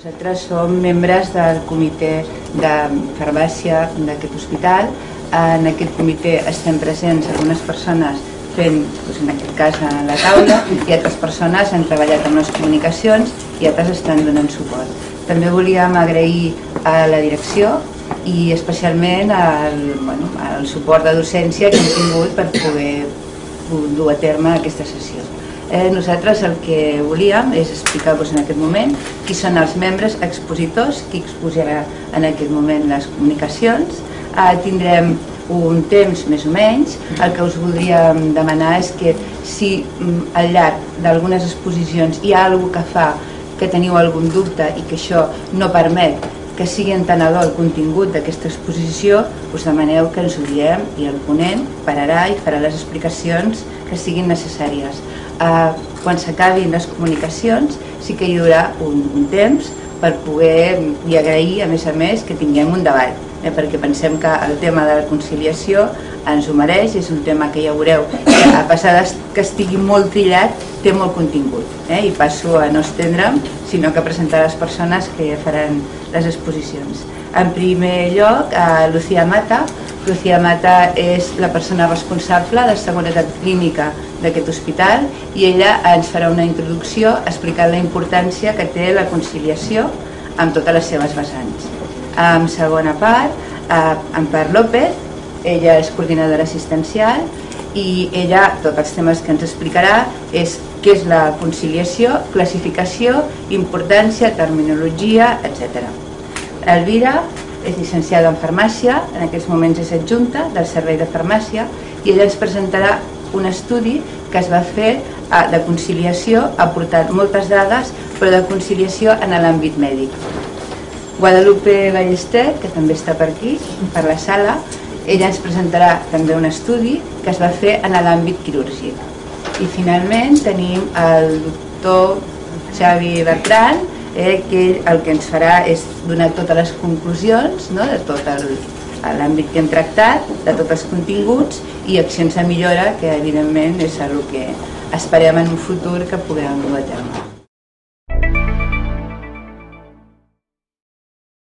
Nosaltres som membres del comitè de farmàcia d'aquest hospital. En aquest comitè estem presents algunes persones fent, en aquest cas, a la taula, i altres persones han treballat amb les comunicacions i altres estan donant suport. També volíem agrair a la direcció i especialment el suport de docència que hem tingut per poder dur a terme aquesta sessió. Nosaltres el que volíem és explicar-vos en aquest moment qui són els membres expositors, qui exposarà en aquest moment les comunicacions. Tindrem un temps més o menys. El que us voldríem demanar és que si al llarg d'algunes exposicions hi ha alguna cosa que fa que teniu algun dubte i que això no permet que sigui entenedor el contingut d'aquesta exposició, us demaneu que ens ho diem i el ponent pararà i farà les explicacions que siguin necessàries. Quan s'acabin les comunicacions sí que hi haurà un temps per poder i agrair a més que tinguem un debat, perquè pensem que el tema de la conciliació ens ho mereix, és un tema que ja veureu que a pesar que estigui molt trillat té molt contingut, i passo a no estendre'm sinó que presentar les persones que faran les exposicions. En primer lloc, Lucía Mata. Lucía Mata és la persona responsable de seguretat clínica d'aquest hospital i ella ens farà una introducció explicant la importància que té la conciliació amb totes les seves vessants. En segona part, Ampar López, ella és coordinadora assistencial i ella, tots els temes que ens explicarà és què és la conciliació, classificació, importància, terminologia, etc. Elvira és llicenciada en farmàcia, en aquests moments és adjunta del servei de farmàcia i ella ens presentarà un estudi que es va fer de conciliació, aportant moltes dades, però de conciliació en l'àmbit mèdic. Guadalupe Ballester, que també està per aquí, per la sala, ella ens presentarà també un estudi que es va fer en l'àmbit quirúrgic. I finalment tenim el doctor Xavi Bertran, que el que ens farà és donar totes les conclusions de tot l'àmbit que hem tractat, de tots els continguts i accions de millora, que evidentment és el que esperem en un futur que puguem dur a terme.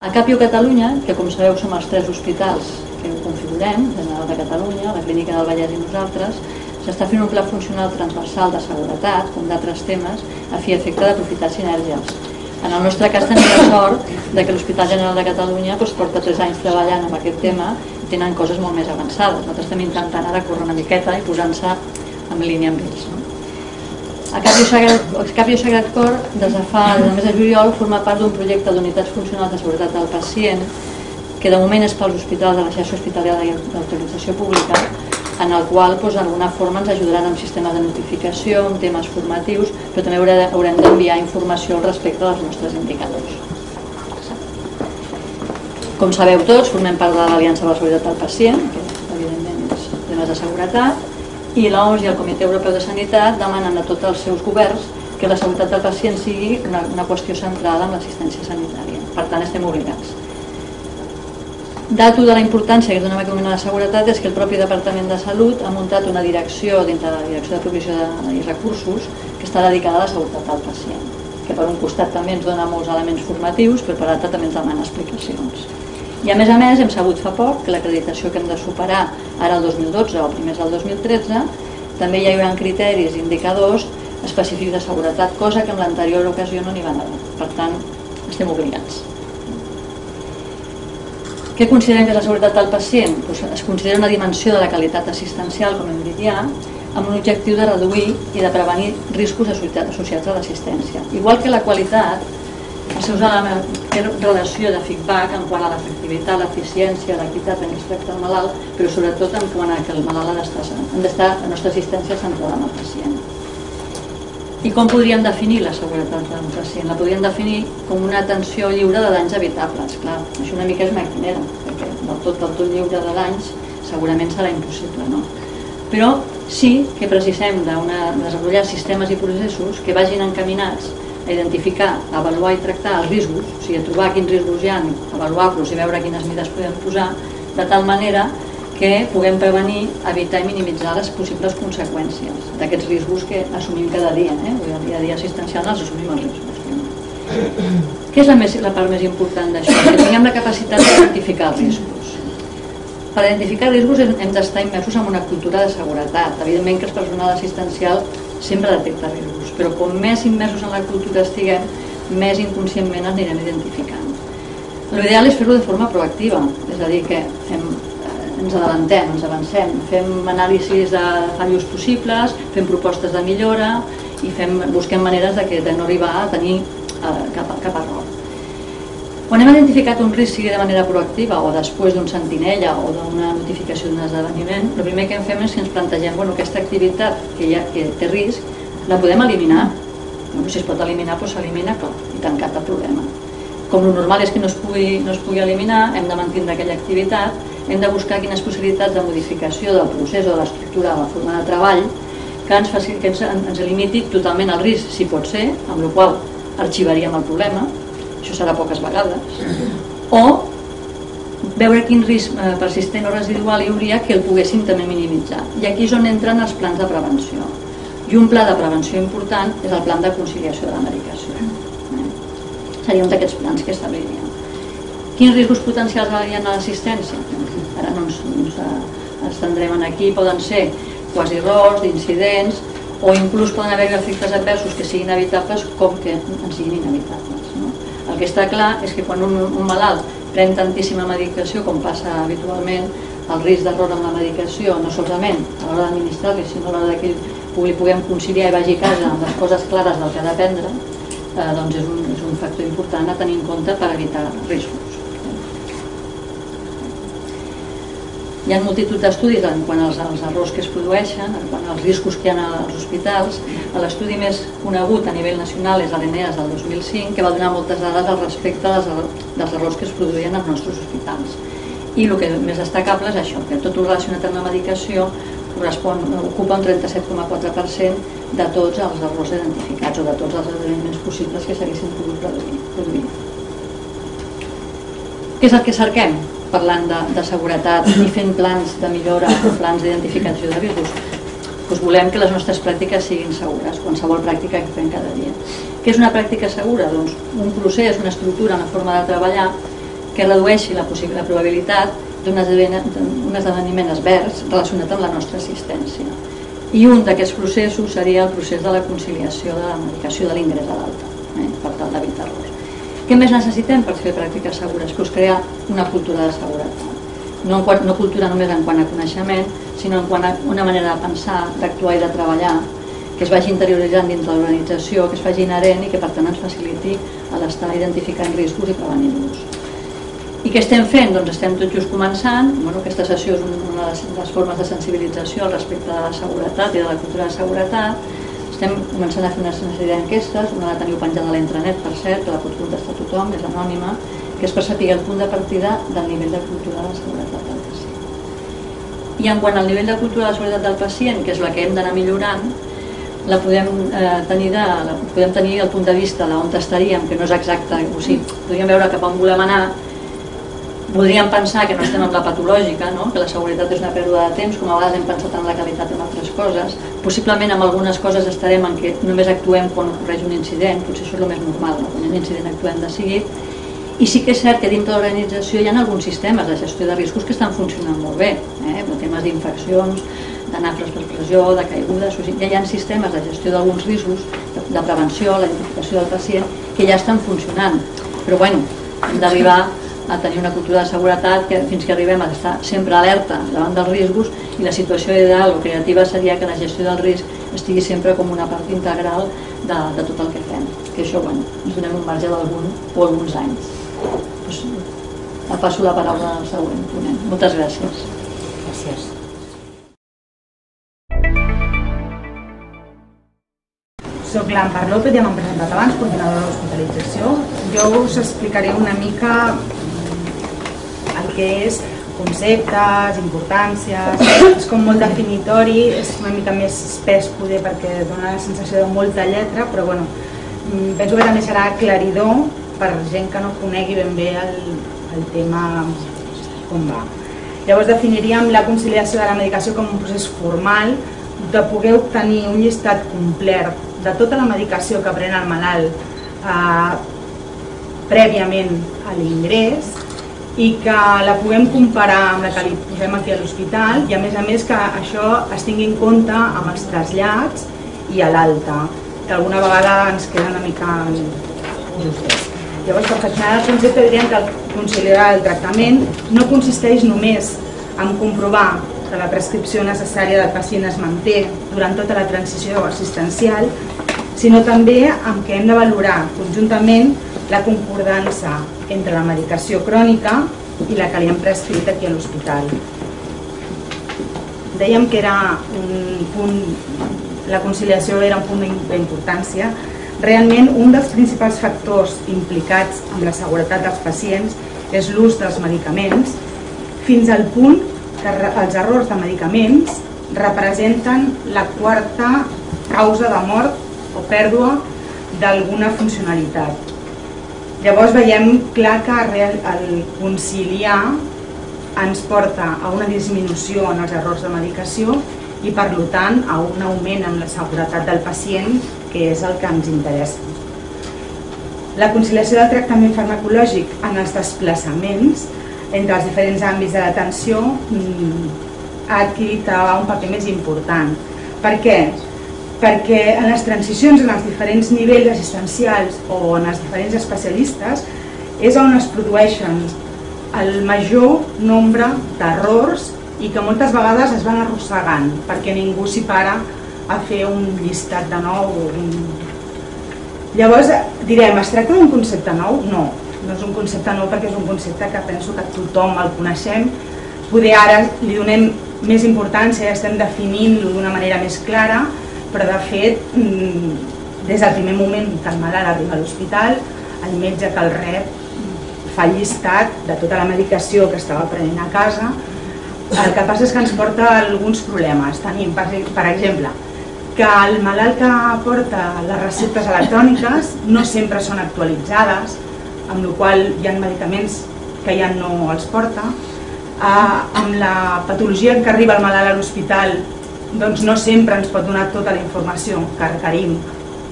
A Capio Catalunya, que com sabeu som els 3 hospitals que ho configurem, General de Catalunya, la Clínica del Vallès i nosaltres, s'està fent un pla funcional transversal de seguretat, com d'altres temes, a fi i efecte d'aprofitar sinergies. En el nostre cas tenim la sort que l'Hospital General de Catalunya porta 3 anys treballant amb aquest tema i tenen coses molt més avançades. Nosaltres estem intentant ara córrer una miqueta i posant-se en línia amb ells. A Capio Sagrat Cor, des del mes de juliol, forma part d'un projecte d'unitats funcionals de seguretat del pacient que de moment és pels hospitals de la xarxa hospitalària d'autorització pública, en el qual d'alguna forma ens ajudaran amb sistemes de notificació, amb temes formatius, però també haurem d'enviar informació al respecte dels nostres indicadors. Com sabeu tots, formem part de l'Aliança de la Seguretat del Pacient, que evidentment és temes de seguretat, i l'OMS i el Comitè Europeu de Sanitat demanen a tots els seus governs que la seguretat del pacient sigui una qüestió centrada en l'assistència sanitària. Per tant, estem obligats. Dato de la importància que donem a la seguretat és que el propi Departament de Salut ha muntat una direcció dintre de la Direcció de Provisió i Recursos que està dedicada a la seguretat del pacient, que per un costat també ens dona molts elements formatius, però per l'altre també ens demana explicacions. I a més hem sabut fa poc que l'acreditació que hem de superar ara el 2012 o primers del 2013 també hi haurà criteris i indicadors específics de seguretat, cosa que en l'anterior ocasió no n'hi van haver. Per tant, estem obligats. Què considerem que és la seguretat del pacient? Es considera una dimensió de la qualitat assistencial, com hem dit ja, amb un objectiu de reduir i de prevenir riscos associats a l'assistència. Igual que la qualitat, els seus elements tenen relació de feedback en quant a l'efectivitat, l'eficiència, l'equitat en què es tracta el malalt, però sobretot en quant a que el malalt ha d'estar la nostra assistència centrada en el pacient. I com podríem definir la seguretat del pacient? La podríem definir com una atenció lliure de danys evitables. Clar, això una mica és una quimera, perquè del tot lliure de danys segurament serà impossible, no? Però sí que precisem de desenvolupar sistemes i processos que vagin encaminats a identificar, a avaluar i tractar els riscos, o sigui, a trobar quins riscos hi ha, avaluar-los i veure quines mesures podem posar, de tal manera que puguem prevenir, evitar i minimitzar les possibles conseqüències d'aquests riscos que assumim cada dia. El dia a dia assistencial els assumim els riscos. Què és la part més important d'això? Que tinguem la capacitat d'identificar els riscos. Per identificar riscos hem d'estar immersos en una cultura de seguretat. Evidentment que el personal assistencial sempre detecta riscos, però com més immersos en la cultura estiguem, més inconscientment els anirem identificant. L'ideal és fer-ho de forma proactiva, és a dir, que ens adelantem, ens avancem, fem anàlisis de fallos possibles, fem propostes de millora i busquem maneres de no arribar a tenir cap error. Quan hem identificat un risc, sigui de manera proactiva o després d'un sentinella o d'una notificació d'un esdeveniment, el primer que fem és que ens plantegem aquesta activitat que té risc, la podem eliminar? Si es pot eliminar, doncs s'elimina i tancat el problema. Com el normal és que no es pugui eliminar, hem de mantenir aquella activitat, hem de buscar quines possibilitats de modificació del procés o de l'estructura de la forma de treball que ens limiti totalment el risc, si pot ser, amb la qual cosa arxivaríem el problema, això serà poques vegades, o veure quin risc persistent o residual hi hauria que el poguéssim també minimitzar. I aquí és on entren els plans de prevenció. I un pla de prevenció important és el plan de conciliació de la medicació. Seria un d'aquests plans que establiríem. Quins riscos potencials hi ha a l'assistència? Ara no ens estendrem aquí, poden ser quasi errors, incidents, o inclús poden haver efectes adversos que siguin evitables com que en siguin inevitables. El que està clar és que quan un malalt pren tantíssima medicació com passa habitualment, el risc d'error amb la medicació, no solament a l'hora d'administrar-li, sinó a l'hora que li puguem conciliar i vagi a casa amb les coses clares del que ha de prendre, doncs és un factor important a tenir en compte per evitar riscos. Hi ha multitud d'estudis en quant als errors que es produeixen, en quant als riscos que hi ha als hospitals. L'estudi més conegut a nivell nacional és l'ENEAS del 2005, que va donar moltes dades al respecte dels errors que es produïen als nostres hospitals. I el que més destacable és això, que tot el relacionat amb la medicació ocupa un 37,4% de tots els errors identificats o de tots els esdeveniments possibles que s'haguessin pogut produir. Què és el que cerquem parlant de seguretat i fent plans de millora o plans d'identificació de riscos? Doncs volem que les nostres pràctiques siguin segures, qualsevol pràctica que fem cada dia. Què és una pràctica segura? Doncs un procés, una estructura, una forma de treballar que redueixi la probabilitat d'un esdeveniment advers relacionat amb la nostra assistència. I un d'aquests processos seria el procés de la conciliació de la medicació de l'ingrés a l'alta, per tal d'evitar errors. Què més necessitem per fer pràctiques segures? Doncs crear una cultura de seguretat. No cultura només en quant a coneixement, sinó en quant a una manera de pensar, d'actuar i de treballar, que es vagi interioritzant dins de l'organització, que es faci inherent i que per tant ens faciliti l'estar identificant riscos i prevenir-los. I què estem fent? Doncs estem tot just començant. Aquesta sessió és una de les formes de sensibilització al respecte de la seguretat i de la cultura de seguretat. Estem començant a fer una sèrie d'enquestes, una la teniu penjada a l'intranet, per cert, que la pot contestar tothom, és anònima, que és per saber el punt de partida del nivell de cultura de la seguretat del pacient. I en quant al nivell de cultura de la seguretat del pacient, que és la que hem d'anar millorant, la podem tenir el punt de vista d'on estaríem, que no és exacte, o sigui, podríem veure cap on volem anar. Podríem pensar que no estem amb la patològica, que la seguretat és una pèrdua de temps, com a vegades hem pensat en la qualitat en altres coses. Possiblement amb algunes coses estarem en què només actuem quan ocorreix un incident, potser això és el més normal, quan hi ha un incident actuem de seguit. I sí que és cert que dintre de l'organització hi ha alguns sistemes de gestió de riscos que estan funcionant molt bé, temes d'infeccions, de nafres per pressió, de caigudes, ja hi ha sistemes de gestió d'alguns riscos, de prevenció, la identificació del pacient, que ja estan funcionant. Però bueno, hem d'arribar a tenir una cultura de seguretat fins que arribem a estar sempre alerta davant dels riscos, i la situació ideal o creativa seria que la gestió del risc estigui sempre com una part integral de tot el que fem. Que això, ens donem un marge d'algun o alguns anys. Passo la paraula al següent ponent. Moltes gràcies. Gràcies. Soc l'Ampar López, ja m'han presentat abans, coordinadora de l'hospitalització. Jo us explicaré una mica el que és conceptes, importàncies, és com molt definitori, és una mica més espès poder perquè dona la sensació de molta lletra, però bueno, penso que també serà aclaridor per gent que no conegui ben bé el tema com va. Llavors definiríem la conciliació de la medicació com un procés formal de poder obtenir un llistat complet de tota la medicació que pren el malalt prèviament a l'ingrés i que la puguem comparar amb la que li posem aquí a l'hospital i a més que això es tingui en compte amb els trasllats i a l'alta, que alguna vegada ens queda una mica justes. Llavors, per perfeccionar el concepte diríem que conciliar el tractament no consisteix només en comprovar que la prescripció necessària del pacient es manté durant tota la transició assistencial, sinó també en què hem de valorar conjuntament la concordança entre la medicació crònica i la que li hem prescrit aquí a l'hospital. Dèiem que era un punt, la conciliació era un punt d'importància. Realment, un dels principals factors implicats en la seguretat dels pacients és l'ús dels medicaments, fins al punt que els errors de medicaments representen la quarta causa de mort o pèrdua d'alguna funcionalitat. Llavors veiem clar que el conciliar ens porta a una disminució en els errors de medicació i per tant a un augment en la seguretat del pacient, que és el que ens interessa. La conciliació del tractament farmacològic en els desplaçaments entre els diferents àmbits de l'atenció ha adquirit un paper més important. Per què? Perquè en les transicions en els diferents nivells assistencials o en els diferents especialistes és on es produeixen el major nombre d'errors i que moltes vegades es van arrossegant perquè ningú s'hi para a fer un llistat de nou. Llavors direm, es tracta d'un concepte nou? No, no és un concepte nou perquè és un concepte que penso que tothom el coneixem. Poder ara li donem més importància i estem definint-lo d'una manera més clara, però de fet, des del primer moment que el malalt arriba a l'hospital, el metge que el rep fa llistat de tota la medicació que estava prenent a casa. El que passa és que ens porta alguns problemes. Tenim, per exemple, que el malalt que porta les receptes electròniques no sempre són actualitzades, amb la qual hi ha medicaments que ja no els porta. Amb la patologia que arriba el malalt a l'hospital, doncs no sempre ens pot donar tota la informació que requerim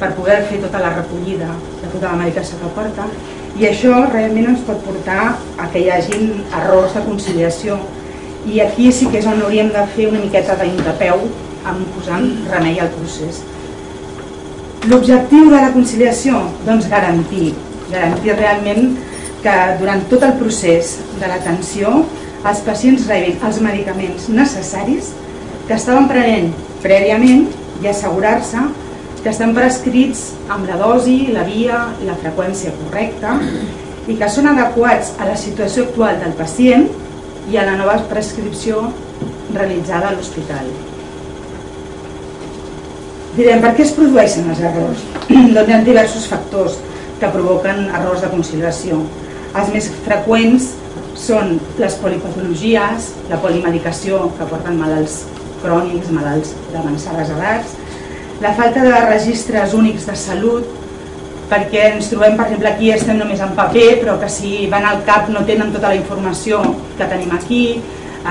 per poder fer tota la recollida de tota la medicació que porta, i això realment ens pot portar a que hi hagi errors de conciliació, i aquí sí que és on hauríem de fer una miqueta d'indepeu en posant remei al procés. L'objectiu de la conciliació? Doncs garantir realment que durant tot el procés de l'atenció els pacients rebin els medicaments necessaris que estaven prenent prèviament i assegurar-se que estan prescrits amb la dosi, la via i la freqüència correcta i que són adequats a la situació actual del pacient i a la nova prescripció realitzada a l'hospital. Direm, per què es produeixen els errors? Doncs hi ha diversos factors que provoquen errors de conciliació. Els més freqüents són les polipatologies, la polimedicació que porten malalts crònics, malalts d'avançades edats, la falta de registres únics de salut, perquè ens trobem, per exemple, aquí estem només en paper, però que si van al CAP no tenen tota la informació que tenim aquí,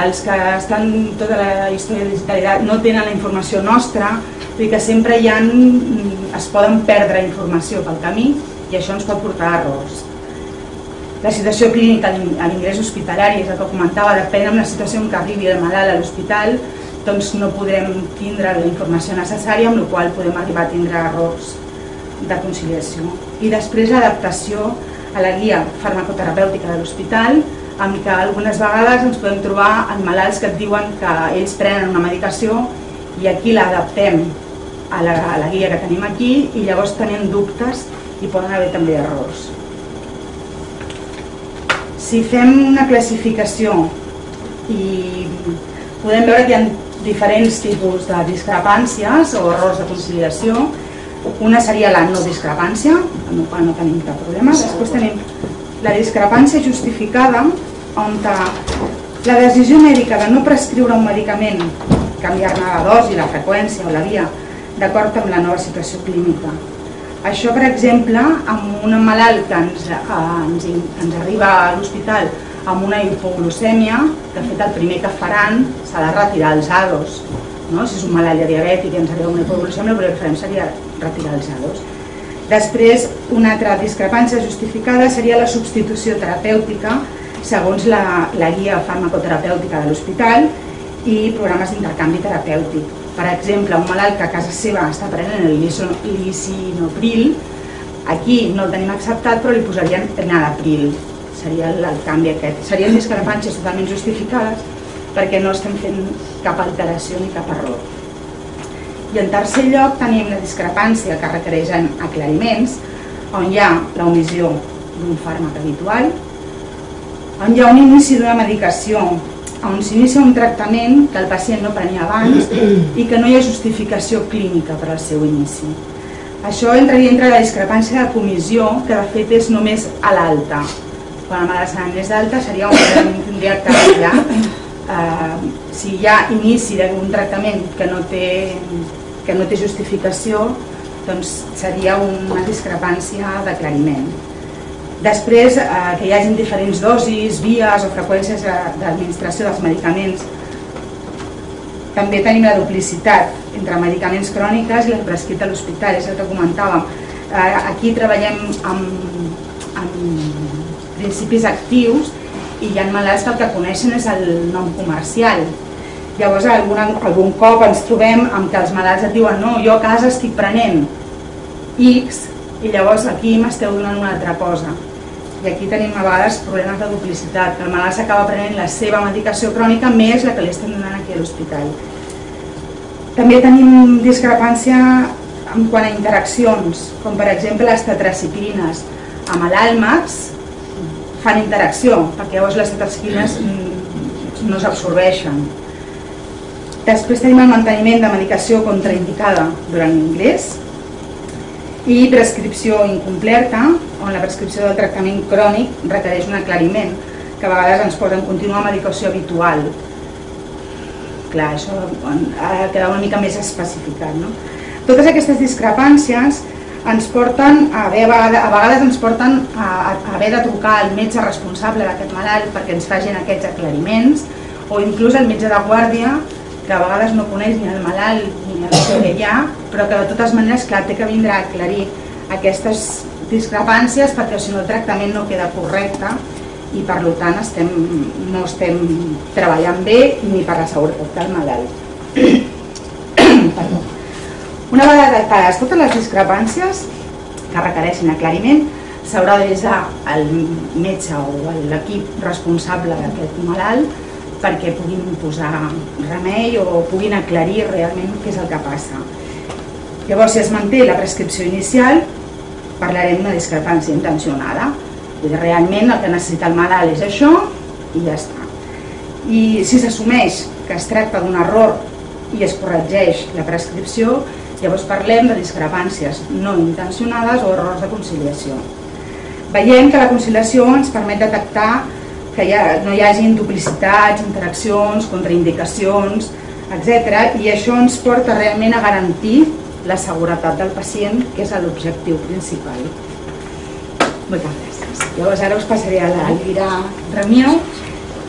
els que estan tota la història de digitalitat no tenen la informació nostra, i que sempre es poden perdre informació pel camí i això ens pot portar a errors. La situació clínica a l'ingrés hospitalari, és el que comentava, depèn de la situació en què arribi el malalt a l'hospital, doncs no podrem tindre la informació necessària, amb la qual podem arribar a tindre errors de conciliació. I després l'adaptació a la guia farmacoterapèutica de l'hospital, amb què algunes vegades ens podem trobar en malalts que et diuen que ells prenen una medicació i aquí l'adaptem a la guia que tenim aquí i llavors tenim dubtes i poden haver també errors. Si fem una classificació i podem veure que hi ha diferents tipus de discrepàncies o errors de conciliació. Una seria la no discrepància, amb la qual no tenim cap problema. Després tenim la discrepància justificada, on la decisió mèdica de no prescriure un medicament, canviar-ne la dosi, la freqüència o la via, d'acord amb la nova situació clínica. Això, per exemple, amb un malalt que ens arriba a l'hospital amb una hipoglucèmia, de fet el primer que faran serà retirar els ADOs. Si és un malalt diabètic i ens arriba una hipoglucèmia, el primer que farem seria retirar els ADOs. Després, una altra discrepància justificada seria la substitució terapèutica segons la guia farmacoterapèutica de l'hospital i programes d'intercanvi terapèutic. Per exemple, un malalt que a casa seva està prenent el lisinopril, aquí no el tenim acceptat però li posarien enalapril. Seria el canvi aquest. Serien discrepàncies totalment justificades perquè no estem fent cap alteració ni cap error. I en tercer lloc tenim la discrepància que requereix aclariments, on hi ha l'omissió d'un fàrmac habitual, on hi ha un inici d'una medicació, on s'inicia un tractament que el pacient no prenia abans i que no hi ha justificació clínica per al seu inici. Això entraria entre la discrepància de comissió, que de fet és només a l'alta. Quan el malalt serà més d'alta seria on tindria que treballar. Si hi ha inici d'un tractament que no té justificació, doncs seria una discrepància d'aclariment. Després, que hi hagi diferents dosis, vies o freqüències d'administració dels medicaments. També tenim la duplicitat entre medicaments cròniques i la prescrita a l'hospital, és el que comentàvem. Aquí treballem amb principis actius i hi ha malalts que el que coneixen és el nom comercial. Llavors, algun cop ens trobem amb que els malalts et diuen no, jo a casa estic prenent X i llavors aquí m'esteu donant una altra cosa. I aquí tenim a vegades problemes de duplicitat, que el malalt s'acaba prenent la seva medicació crònica més la que li estem donant aquí a l'hospital. També tenim discrepància en quant a interaccions, com per exemple les tetraciclines. Amb l'àlmax fan interacció, perquè llavors les tetraciclines no s'absorbeixen. Després tenim el manteniment de medicació contraindicada durant l'ingrés i prescripció incompleta, on la prescripció del tractament crònic requereix un aclariment, que a vegades ens posa en contínua medicació habitual. Clar, això ha de quedar una mica més especificat. Totes aquestes discrepàncies ens porten a vegades ens porten a haver de trucar al metge responsable d'aquest malalt perquè ens facin aquests aclariments, o inclús al metge de guàrdia, que a vegades no coneix ni el malalt ni el que hi ha, però que de totes maneres, clar, té que vindre a aclarir aquestes discrepàncies perquè si no el tractament no queda correcte i per tant no estem treballant bé ni per la seguretat del malalt. Una vegada detectades totes les discrepàncies que requereixen aclariment, s'haurà d'avisar el metge o l'equip responsable d'aquest malalt perquè puguin posar remei o puguin aclarir realment què és el que passa. Llavors, si es manté la prescripció inicial, parlarem d'una discrepància intencionada. Realment el que necessita el malalt és això i ja està. I si s'assumeix que es tracta d'un error i es corregeix la prescripció, llavors parlem de discrepàncies no intencionades o errors de conciliació. Veiem que la conciliació ens permet detectar que no hi hagin duplicitats, interaccions, contraindicacions, etc. I això ens porta realment a garantir la seguretat del pacient, que és l'objectiu principal. Moltes gràcies. Llavors ara us passaré a l'Elvira Ramió,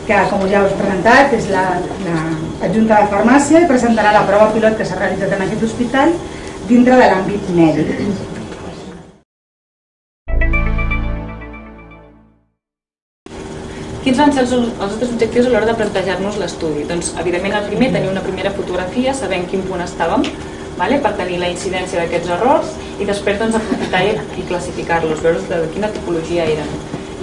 que com ja us he presentat és l'adjunta de farmàcia i presentarà la prova pilot que s'ha realitzat en aquest hospital dintre de l'àmbit mèdic. Quins van ser els nostres objectius a l'hora de plantejar-nos l'estudi? Doncs, evidentment, el primer, tenir una primera fotografia, sabent quin punt estàvem, per tenir la incidència d'aquests errors i després aprofitar i classificar-los, veure de quina tipologia eren.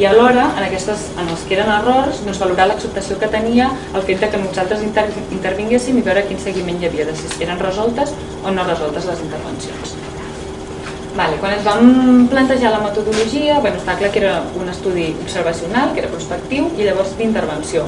I alhora, en els que eren errors, valorar l'acceptació que tenia el fet que nosaltres intervinguéssim i veure quin seguiment hi havia, de si eren resoltes o no resoltes les intervencions. Quan ens vam plantejar la metodologia, està clar que era un estudi observacional, que era prospectiu, i llavors d'intervenció.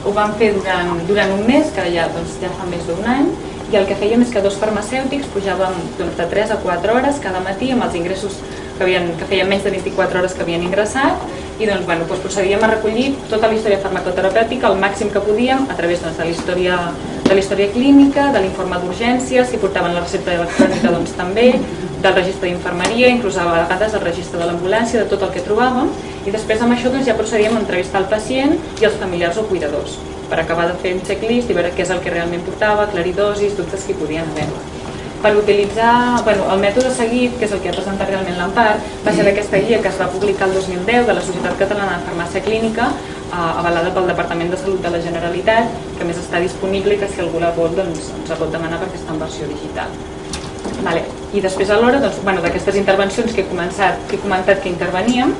Ho vam fer durant un mes, que ja fa més d'un any, i el que fèiem és que dos farmacèutics pujàvem de 3 a 4 hores cada matí amb els ingressos que feien menys de 24 hores que havien ingressat i procedíem a recollir tota la història farmacoterapèutica el màxim que podíem a través de la història clínica, de l'informe d'urgència, si portaven la recepta electrònica també, del registre d'infermeria, inclús a vegades del registre de l'ambulància, de tot el que trobàvem, i després amb això ja procedíem a entrevistar el pacient i els familiars o cuidadors per acabar de fer un checklist i veure què és el que realment portava, aclarir dosis, dubtes que hi podien haver. per utilitzar el mètode seguit, que és el que ha presentat realment l'Empar, va ser d'aquesta guia que es va publicar el 2010 de la Societat Catalana de Farmàcia Clínica, avalada pel Departament de Salut de la Generalitat, que a més està disponible i que si algú la vol ens la pot demanar perquè està en versió digital. I després alhora d'aquestes intervencions que he comentat que interveníem,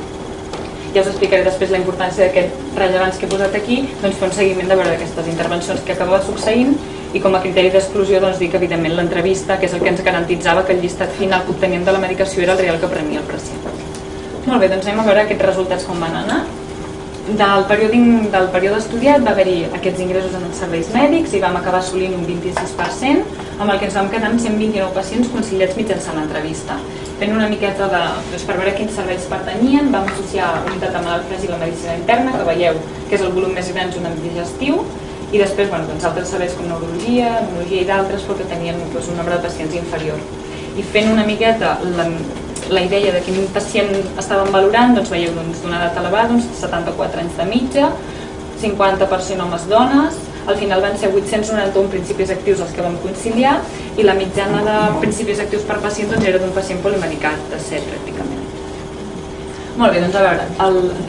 ja us explicaré després la importància d'aquests rellevants que he posat aquí, fer un seguiment de veure aquestes intervencions que acabava succeint i com a criteri d'exclusió dir que evidentment l'entrevista, que és el que ens garantitzava que el llistat final que obteníem de la medicació era el real que prenia el pacient. Molt bé, doncs anem a veure aquests resultats com van anar. Del període estudiat va haver-hi aquests ingressos en els serveis mèdics i vam acabar assolint un 26%, amb el que ens vam quedar amb 129 pacients conciliats mitjançant l'entrevista. Fent una miqueta per veure quins serveis pertanyien, vam associar unitat de malalt fràgil i la medicina interna, que veieu que és el volum més gran junt amb digestiu, i després altres serveis com neurologia i d'altres, però que tenien un nombre de pacients inferior. I fent una miqueta la idea de quin pacient estàvem valorant, veieu d'una edat elevada, 74 anys de mitja, 50% homes dones, al final van ser 891 principis actius els que vam conciliar i la mitjana de principis actius per pacient era d'un pacient polimedicat, de 7 pràcticament. Molt bé, doncs a veure,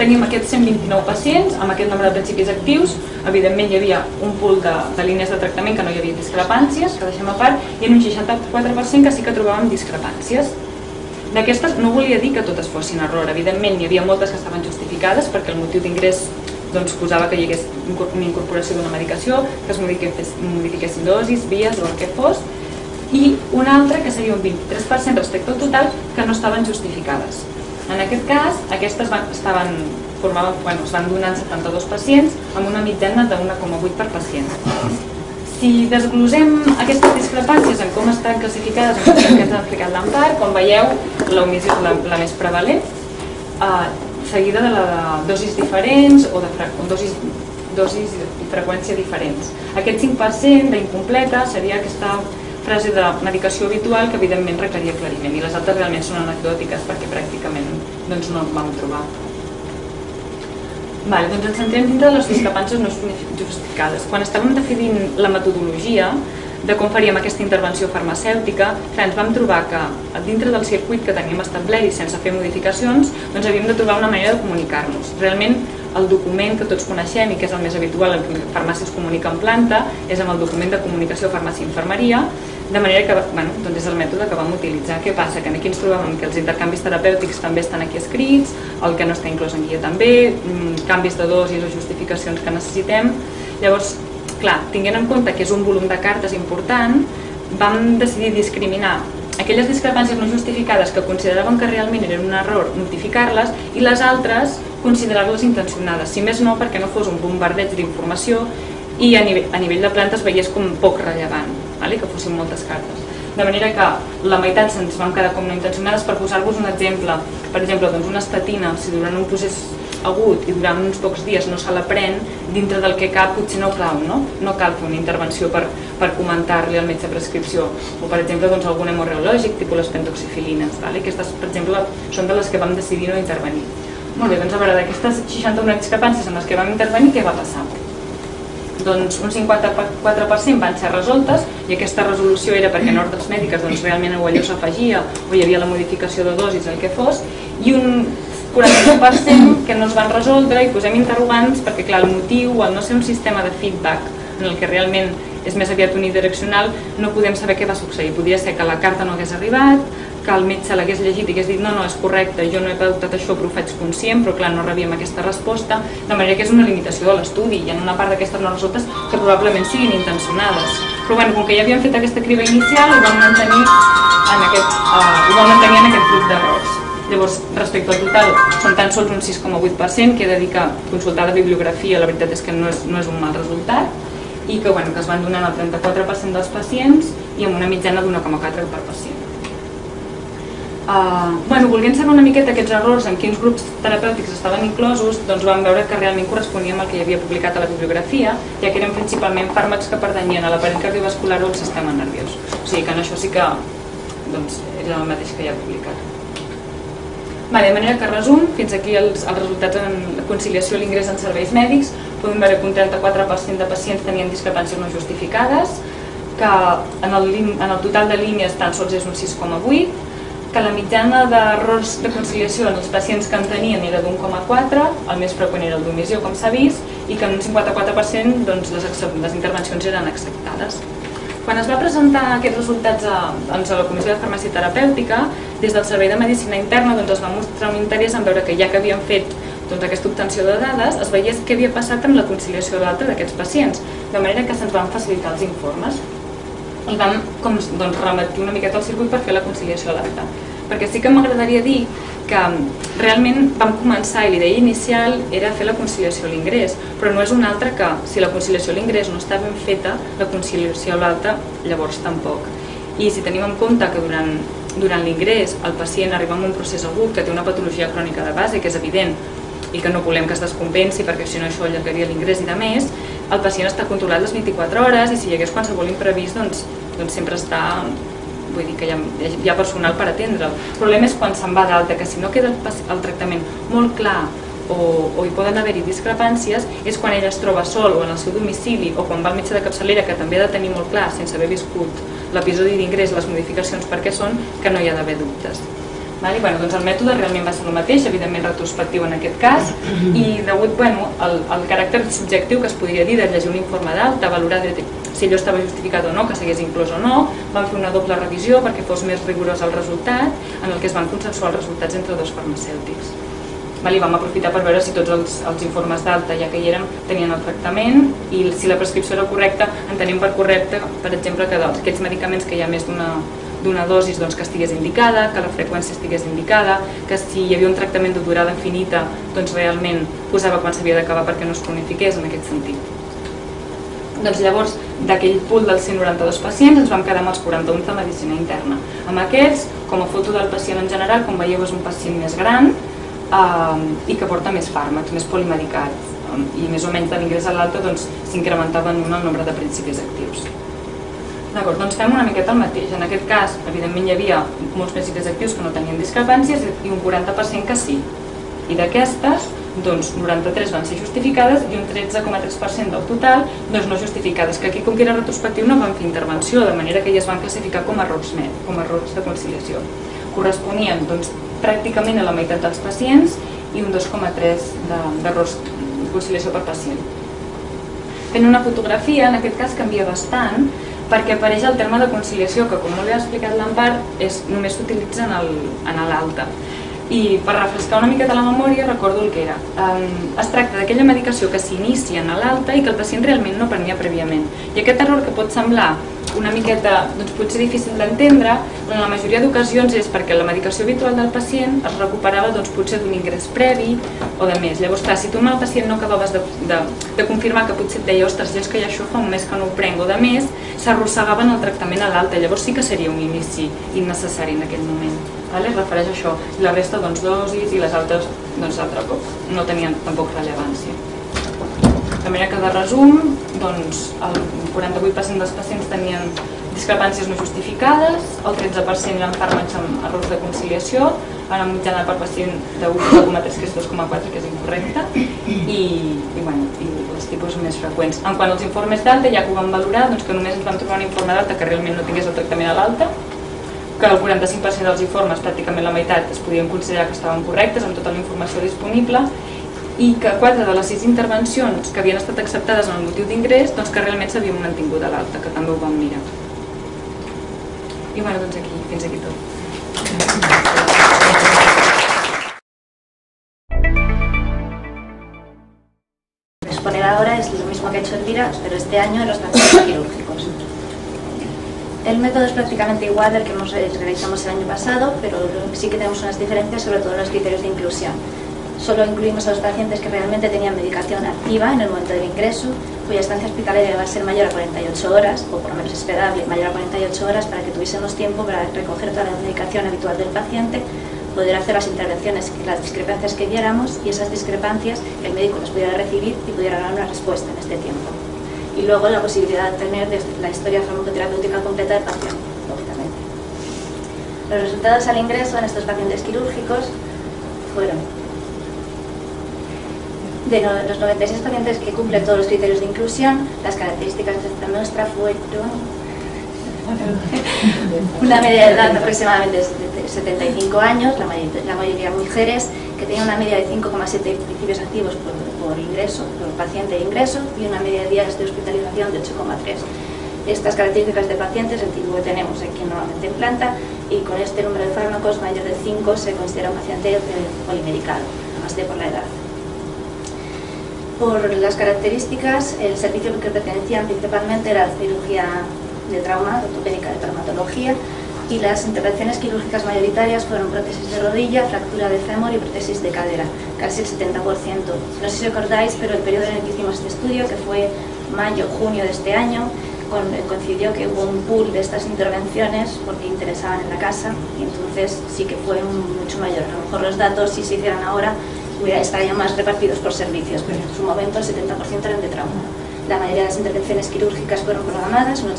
tenim aquests 129 pacients amb aquest nombre de principis actius, evidentment hi havia un pool de línies de tractament que no hi havia discrepàncies, que deixem a part, i en un 64% que sí que trobàvem discrepàncies. D'aquestes no volia dir que totes fossin error, evidentment hi havia moltes que estaven justificades perquè el motiu d'ingrés posava que hi hagués una incorporació d'una medicació, que es modifiquessin dosis, vies o el que fos, i una altra que seria un 23% respecte al total que no estaven justificades. En aquest cas, aquestes es van donar en 72 pacients amb una mitjana de 1,8 per pacient. Si desglosem aquestes discrepàncies en com estan classificades en el que ens ha explicat l'Empar, com veieu, l'omissió és la més prevalent, seguida de la de dosis diferents o de dosis i freqüència diferents. Aquest 5% d'incompleta seria aquesta frase de medicació habitual que evidentment requeria aclariment i les altres realment són anecdòtiques perquè pràcticament no en vam trobar. Doncs ens centrem dintre de les discrepàncies no justificades. Quan estàvem definint la metodologia de com faríem aquesta intervenció farmacèutica, ens vam trobar que dintre del circuit que teníem establert i sense fer modificacions, havíem de trobar una manera de comunicar-nos. Realment el document que tots coneixem i que és el més habitual en què farmàcia es comunica en planta és amb el document de comunicació farmàcia-infermeria, de manera que és el mètode que vam utilitzar. Què passa? Que aquí ens trobàvem que els intercanvis terapèutics també estan aquí escrits, el que no està inclòs en guia també, canvis de dosis o justificacions que necessitem. Llavors, clar, tinguent en compte que és un volum de cartes important, vam decidir discriminar aquelles discrepàncies no justificades que consideràvem que realment eren un error, notificar-les, i les altres considerar-les intencionades, si més no perquè no fos un bombardeig d'informació i a nivell de planta es veiés com poc rellevant, que fossin moltes cartes. De manera que la meitat se'ns van quedar com no intencionades. Per posar-vos un exemple, per exemple, una estatina, si durant un procés agut i durant uns pocs dies no se la pren, dintre del que cap potser no cal, no cal fer una intervenció per comentar-li al metge prescripció, o per exemple algun hemorreològic, tipus les pentoxifilines. Aquestes, per exemple, són de les que vam decidir no intervenir. Molt bé, doncs a veure, d'aquestes 61 discrepàncies en les que vam intervenir, què va passar? Doncs un 54% van ser resoltes i aquesta resolució era perquè en ordres mèdiques realment allò s'afegia o hi havia la modificació de dosis, el que fos, i un 49% que no es van resoldre i posem interrogants perquè clar, el motiu, al no ser un sistema de feedback en el que realment és més aviat unidireccional, no podem saber què va succeir. Podria ser que la carta no hagués arribat, que el metge l'hagués llegit i hagués dit no, és correcte, jo no he adoptat això però ho faig conscient, però clar, no rebíem aquesta resposta, de manera que és una limitació de l'estudi. Hi ha una part d'aquestes no resoltes que probablement siguin intencionades. Però com que ja havíem fet aquesta criba inicial, ho vam mantenir en aquest grup d'errors. Llavors, respecte al total, són tan sols un 6,8%, que he de dir que consultar la bibliografia la veritat és que no és un mal resultat, i que es van donar al 34% dels pacients i amb una mitjana d'1,4 per pacient. Volent saber una miqueta aquests errors en quins grups terapèutics estaven inclosos, doncs vam veure que realment corresponien al que hi havia publicat a la bibliografia, ja que eren principalment fàrmacs que pertanyien a l'aparell cardiovascular o al sistema nerviós. O sigui que en això sí que era el mateix que hi ha publicat. De manera que resum, fins aquí els resultats en la conciliació i l'ingrés en serveis mèdics. Podem veure que un 34% de pacients tenien discrepàncies no justificades, que que en el total de línies tan sols és un 6,8, que la mitjana d'errors de conciliació en els pacients que en tenien era d'1,4, el més freqüent era el d'omissió, com s'ha vist, i que en un 54% les intervencions eren acceptades. Quan es va presentar aquests resultats a la Comissió de Farmàcia Terapèutica, des del Servei de Medicina Interna es va mostrar un interès en veure que ja que havien fet aquesta obtenció de dades, es veiés què havia passat amb la conciliació d'alta d'aquests pacients, de manera que se'ns van facilitar els informes i vam remetre una miqueta al circuit per fer la conciliació a l'alta. Perquè sí que m'agradaria dir que realment vam començar, i l'idea inicial era fer la conciliació a l'ingrés, però no és una altra que, si la conciliació a l'ingrés no està ben feta, la conciliació a l'alta llavors tampoc. I si tenim en compte que durant l'ingrés el pacient arriba amb un procés agut que té una patologia crònica de base, que és evident, i que no volem que es descompensi perquè si no això allargaria l'ingrés i de més, el pacient està controlat les 24 hores i si hi hagués qualsevol imprevist doncs sempre està, vull dir que hi ha personal per atendre'l. El problema és quan se'n va d'alta, que si no queda el tractament molt clar o hi poden haver-hi discrepàncies, és quan ell es troba sol o en el seu domicili o quan va al metge de capçalera, que també ha de tenir molt clar, sense haver viscut l'episodi d'ingrés, les modificacions per què són, que no hi ha d'haver dubtes. El mètode realment va ser el mateix, evidentment retrospectiu en aquest cas, i degut al caràcter subjectiu que es podria dir de llegir un informe d'alta, valorar si allò estava justificat o no, que s'hagués inclòs o no, vam fer una doble revisió perquè fos més rigorós el resultat, en el que es van consensuar els resultats entre dos farmacèutics. Vam aprofitar per veure si tots els informes d'alta, ja que hi eren, tenien el tractament i si la prescripció era correcta, entenem per correcte, per exemple, que d'aquests medicaments que hi ha més d'una dosis que estigués indicada, que la freqüència estigués indicada, que si hi havia un tractament de durada infinita realment posava quan s'havia d'acabar perquè no es cronifiqués en aquest sentit. Llavors, d'aquell pool dels 192 pacients ens vam quedar amb els 41 de medicina interna. Amb aquests, com a foto del pacient en general, com veieu és un pacient més gran i que porta més fàrmacs, més polimedicats, i més o menys de l'ingrés a l'alta s'incrementava en el nombre de principis actius. D'acord, doncs fem una miqueta el mateix. En aquest cas, evidentment hi havia molts principis actius que no tenien discrepàncies i un 40% que sí. I d'aquestes, 93 van ser justificades i un 13,3% del total no justificades, que aquí com que era retrospectiu no van fer intervenció, de manera que ja es van classificar com a errors de conciliació. Corresponien pràcticament a la meitat dels pacients i un 2,3 d'errors de conciliació per pacient. Fent una fotografia, en aquest cas canvia bastant, perquè apareix el terme de conciliació, que com molt bé ha explicat l'Empar, només s'utilitza en l'alta. I per refrescar una miqueta la memòria recordo el que era. Es tracta d'aquella medicació que s'inicia en l'alta i que el pacient realment no prenia prèviament. I aquest error que pot semblar una miqueta, potser difícil d'entendre, en la majoria d'ocasions és perquè la medicació habitual del pacient es recuperava potser d'un ingrés previ o de més. Llavors, clar, si tu amb el pacient no acabaves de confirmar que potser et deia ostres, és que ja això fa un mes que no ho prenc o de més, s'arrossegaven el tractament a l'alta. Llavors sí que seria un inici innecessari en aquell moment. Es refereix a això. I la resta, dosis i les altres, altre cop, no tenien tampoc rellevància. De manera que, de resum, el 48% dels pacients tenien discrepàncies no justificades, el 13% eren fàrmacs amb errors de conciliació, una mitjana per pacient de 1,3, que és 2,4, que és incorrecte, i els tipus més freqüents. En quant als informes d'alta, ja que ho vam valorar, que només ens vam trobar un informe d'alta que realment no tingués el tractament a l'alta, que el 45% dels informes, pràcticament la meitat, es podien considerar que estaven correctes amb tota la informació disponible i que 4 de les 6 intervencions que havien estat acceptades en el motiu d'ingrés que realment s'havien mantingut a l'alta, que també ho vam mirar. I fins aquí tot. Exponer ahora es lo mismo que ha hecho Elvira, pero este año en los pacientes quirúrgicos. El método es prácticamente igual al que realizamos el año pasado, pero sí que tenemos unas diferencias, sobre todo en los criterios de inclusión. Solo incluimos a los pacientes que realmente tenían medicación activa en el momento del ingreso, cuya estancia hospitalaria va a ser mayor a 48 horas, o por lo menos esperable, mayor a 48 horas, para que tuviésemos tiempo para recoger toda la medicación habitual del paciente, poder hacer las intervenciones, las discrepancias que viéramos, y esas discrepancias el médico las pudiera recibir y pudiera dar una respuesta en este tiempo. Y luego la posibilidad de tener la historia farmacoterapéutica completa del paciente, lógicamente. Los resultados al ingreso en estos pacientes quirúrgicos fueron: de los 96 pacientes que cumplen todos los criterios de inclusión, las características de esta muestra fueron una media de edad aproximadamente de 75 años, la mayoría mujeres, que tenían una media de 5,7 principios activos por ingreso, por paciente de ingreso, y una media de días de hospitalización de 8,3. Estas características de pacientes, el tipo que tenemos aquí normalmente en planta, y con este número de fármacos mayor de 5 se considera un paciente polimedicado, además de por la edad. Por las características, el servicio que pertenecían principalmente era la cirugía de trauma, ortopédica de traumatología, y las intervenciones quirúrgicas mayoritarias fueron prótesis de rodilla, fractura de fémur y prótesis de cadera, casi el 70%. No sé si os acordáis, pero el periodo en el que hicimos este estudio, que fue mayo-junio de este año, coincidió que hubo un pool de estas intervenciones porque interesaban en la casa, y entonces sí que fue mucho mayor. A lo mejor los datos, si se hicieran ahora, estarían más repartidos por servicios, pero en su momento el 70% eran de trauma. La mayoría de las intervenciones quirúrgicas fueron programadas, un 84%.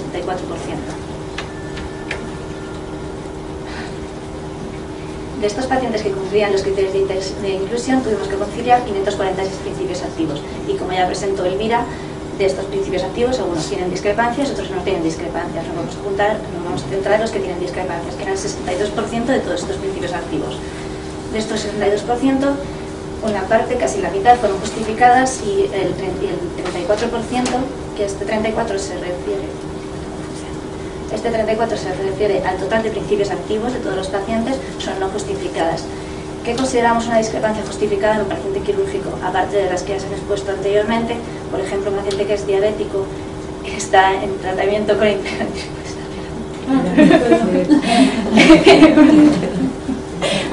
De estos pacientes que cumplían los criterios de inclusión, tuvimos que conciliar 546 principios activos. Y como ya presentó Elvira, de estos principios activos, algunos tienen discrepancias, otros no tienen discrepancias. Nos vamos a centrar en los que tienen discrepancias, que eran el 62% de todos estos principios activos. De estos 62%, una parte, casi la mitad, fueron justificadas, y el 34%, que este 34% se refiere al total de principios activos de todos los pacientes, son no justificadas. ¿Qué consideramos una discrepancia justificada en un paciente quirúrgico? Aparte de las que ya se han expuesto anteriormente, por ejemplo, un paciente que es diabético, que está en tratamiento con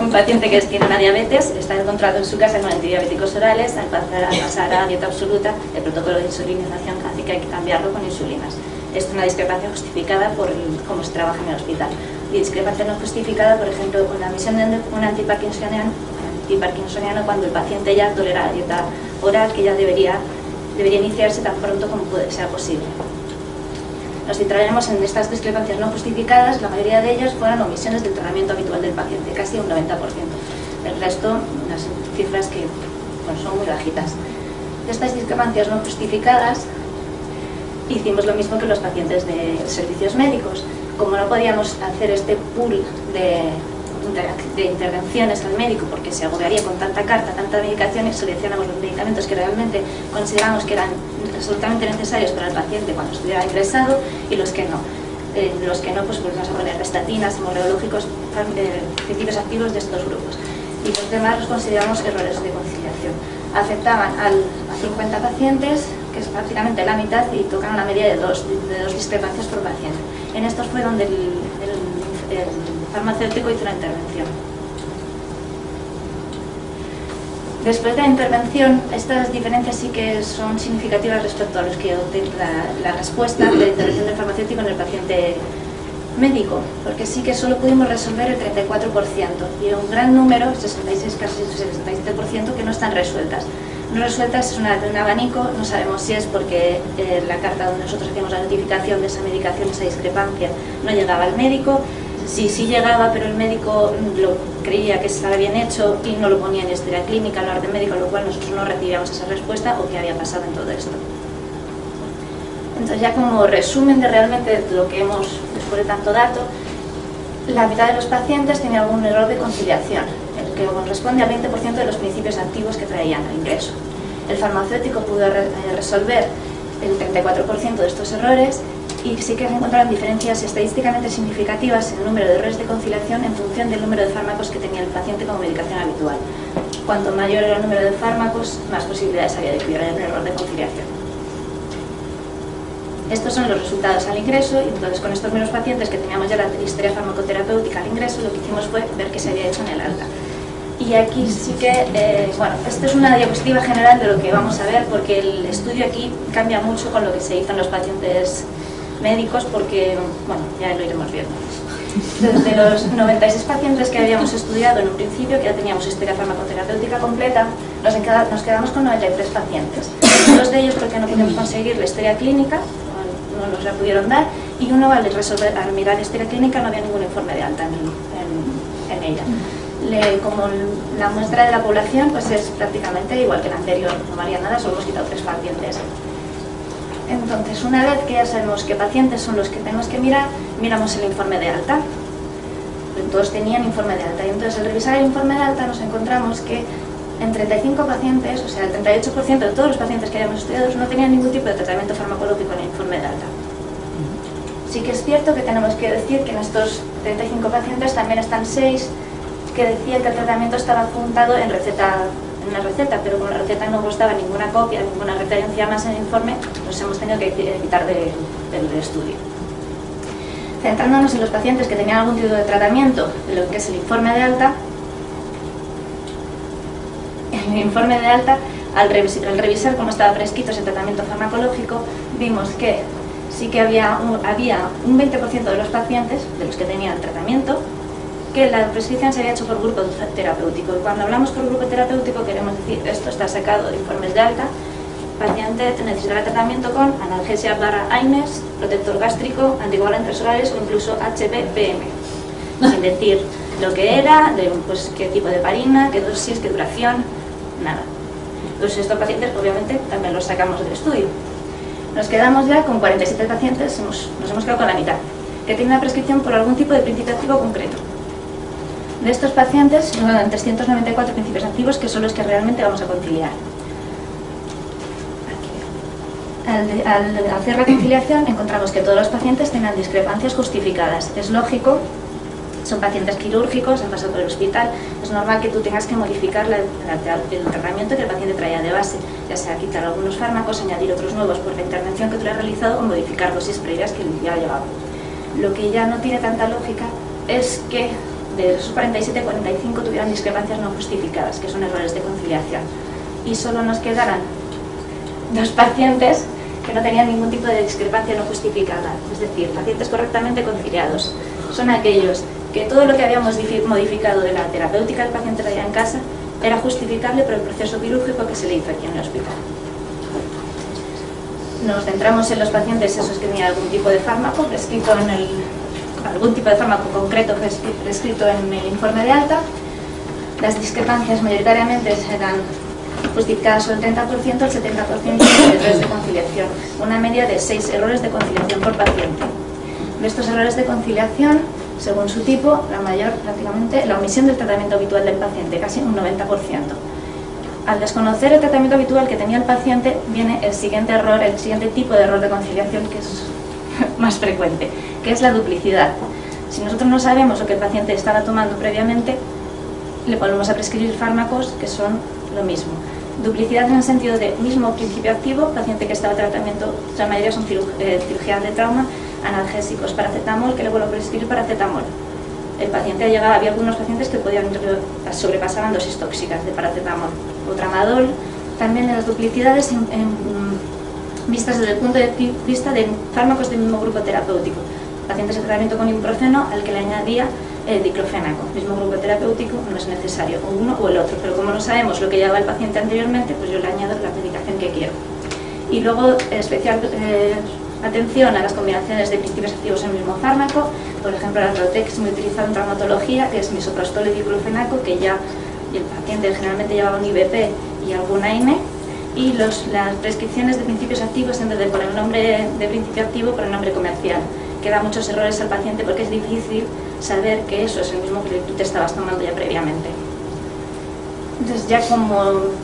un paciente que tiene una diabetes, está encontrado en su casa con antidiabéticos orales, al pasar a dieta absoluta, el protocolo de insulinización hace que hay que cambiarlo con insulinas. Esto es una discrepancia justificada por cómo se trabaja en el hospital. Y discrepancia no justificada, por ejemplo, con la admisión de un antiparkinsoniano cuando el paciente ya tolera la dieta oral, que ya debería iniciarse tan pronto como sea posible. Nos centraremos en estas discrepancias no justificadas. La mayoría de ellas fueron omisiones del tratamiento habitual del paciente, casi un 90%. El resto, unas cifras que son muy bajitas. De estas discrepancias no justificadas, hicimos lo mismo que los pacientes de servicios médicos. Como no podíamos hacer este pool de intervenciones al médico porque se agobiaría con tanta carta, tanta medicación, seleccionamos los medicamentos que realmente consideramos que eran absolutamente necesarios para el paciente cuando estuviera ingresado, y los que no. Los que no, pues volvemos a poner estatinas, hemorreológicos, principios activos de estos grupos. Y los demás los consideramos errores de conciliación. Afectaban a 50 pacientes, que es prácticamente la mitad, y tocan una media de dos discrepancias por paciente. En estos fue donde el farmacéutico hizo la intervención. Después de la intervención, estas diferencias sí que son significativas respecto a los que la respuesta de la intervención del farmacéutico en el paciente médico, porque sí que solo pudimos resolver el 34% y un gran número, 66, casi 67%, que no están resueltas. No resueltas es un abanico, no sabemos si es porque la carta donde nosotros hacíamos la notificación de esa medicación, esa discrepancia, no llegaba al médico. Sí llegaba, pero el médico lo creía que estaba bien hecho y no lo ponía en historia clínica, en la orden médica, lo cual nosotros no recibíamos esa respuesta o qué había pasado en todo esto. Entonces, ya como resumen de realmente lo que hemos, después de tanto dato, la mitad de los pacientes tenía algún error de conciliación, el que corresponde al 20% de los principios activos que traían al ingreso. El farmacéutico pudo resolver el 34% de estos errores, y sí que se encontraron diferencias estadísticamente significativas en el número de errores de conciliación en función del número de fármacos que tenía el paciente como medicación habitual. Cuanto mayor era el número de fármacos, más posibilidades había de que hubiera un error de conciliación. Estos son los resultados al ingreso, y entonces con estos menos pacientes que teníamos ya la historia farmacoterapéutica al ingreso, lo que hicimos fue ver qué se había hecho en el alta. Y aquí sí que, bueno, esto es una diapositiva general de lo que vamos a ver, porque el estudio aquí cambia mucho con lo que se hizo en los pacientes médicos, porque, bueno, ya lo iremos viendo. De los 96 pacientes que habíamos estudiado en un principio, que ya teníamos historia farmacoterapéutica completa, nos quedamos con 93 pacientes. Dos de ellos porque no pudimos conseguir la historia clínica, no nos la pudieron dar, y uno al mirar la historia clínica no había ningún informe de alta en ella. Como la muestra de la población pues es prácticamente igual que la anterior, no varía nada, solo hemos quitado 3 pacientes. Entonces, una vez que ya sabemos qué pacientes son los que tenemos que mirar, miramos el informe de alta. Todos tenían informe de alta y entonces al revisar el informe de alta nos encontramos que en 35 pacientes, o sea el 38% de todos los pacientes que habíamos estudiado no tenían ningún tipo de tratamiento farmacológico en el informe de alta. Sí que es cierto que tenemos que decir que en estos 35 pacientes también están 6 que decían que el tratamiento estaba apuntado en una receta, pero como la receta no constaba ninguna copia, ninguna referencia más en el informe, nos hemos tenido que quitar del estudio. Centrándonos en los pacientes que tenían algún tipo de tratamiento, en lo que es el informe de alta, al revisar cómo estaba prescrito ese tratamiento farmacológico, vimos que sí que había un 20% de los pacientes, de los que tenían tratamiento, que la prescripción se había hecho por grupo terapéutico. Y cuando hablamos por grupo terapéutico queremos decir, esto está sacado de informes de alta, paciente necesitará tratamiento con analgesia / AINES, protector gástrico, anticoagulantes orales o incluso HPPM, sin decir lo que era, pues, qué tipo de heparina, qué dosis, qué duración, nada. Entonces estos pacientes obviamente también los sacamos del estudio. Nos quedamos ya con 47 pacientes, nos hemos quedado con la mitad, que tienen una prescripción por algún tipo de principio activo concreto. De estos pacientes, nos dan 394 principios activos que son los que realmente vamos a conciliar. Al hacer la conciliación encontramos que todos los pacientes tengan discrepancias justificadas. Es lógico, son pacientes quirúrgicos, han pasado por el hospital, es normal que tú tengas que modificar el tratamiento que el paciente traía de base, ya sea quitar algunos fármacos, añadir otros nuevos por la intervención que tú le has realizado o modificar dosis previas que ya llevaba. Lo que ya no tiene tanta lógica es que de esos 47, 45 tuvieran discrepancias no justificadas, que son errores de conciliación, y solo nos quedaran 2 pacientes que no tenían ningún tipo de discrepancia no justificada, es decir, pacientes correctamente conciliados. Son aquellos que todo lo que habíamos modificado de la terapéutica del paciente traía en casa era justificable por el proceso quirúrgico que se le hizo aquí en el hospital. Nos centramos en los pacientes esos que tenían algún tipo de fármaco prescrito algún tipo de fármaco concreto prescrito en el informe de alta. Las discrepancias mayoritariamente eran justificadas sobre el 30%, el 70% de errores de conciliación, una media de 6 errores de conciliación por paciente. De estos errores de conciliación, según su tipo, prácticamente la omisión del tratamiento habitual del paciente, casi un 90%. Al desconocer el tratamiento habitual que tenía el paciente, viene el siguiente error, el siguiente tipo de error de conciliación que es más frecuente, que es la duplicidad. Si nosotros no sabemos lo que el paciente estaba tomando previamente, le volvemos a prescribir fármacos que son lo mismo. Duplicidad en el sentido de mismo principio activo, paciente que estaba en tratamiento, la mayoría son cirugías de trauma, analgésicos, paracetamol, que le vuelvo a prescribir paracetamol. El paciente había algunos pacientes que sobrepasaban dosis tóxicas de paracetamol o tramadol. También en las duplicidades vistas desde el punto de vista de fármacos del mismo grupo terapéutico. Pacientes en tratamiento con ibuprofeno al que le añadía diclofenaco. Mismo grupo terapéutico, no es necesario o uno o el otro, pero como no sabemos lo que llevaba el paciente anteriormente, pues yo le añado la medicación que quiero. Y luego especial atención a las combinaciones de principios activos en el mismo fármaco. Por ejemplo, la Protex muy utilizada en traumatología, que es misoprostol y diclofenaco, que ya el paciente generalmente llevaba un IBP y algún AINE. Y las prescripciones de principios activos, en vez de poner el nombre de principio activo, por el nombre comercial, que da muchos errores al paciente porque es difícil saber que eso es el mismo que tú te estabas tomando ya previamente. Entonces, ya como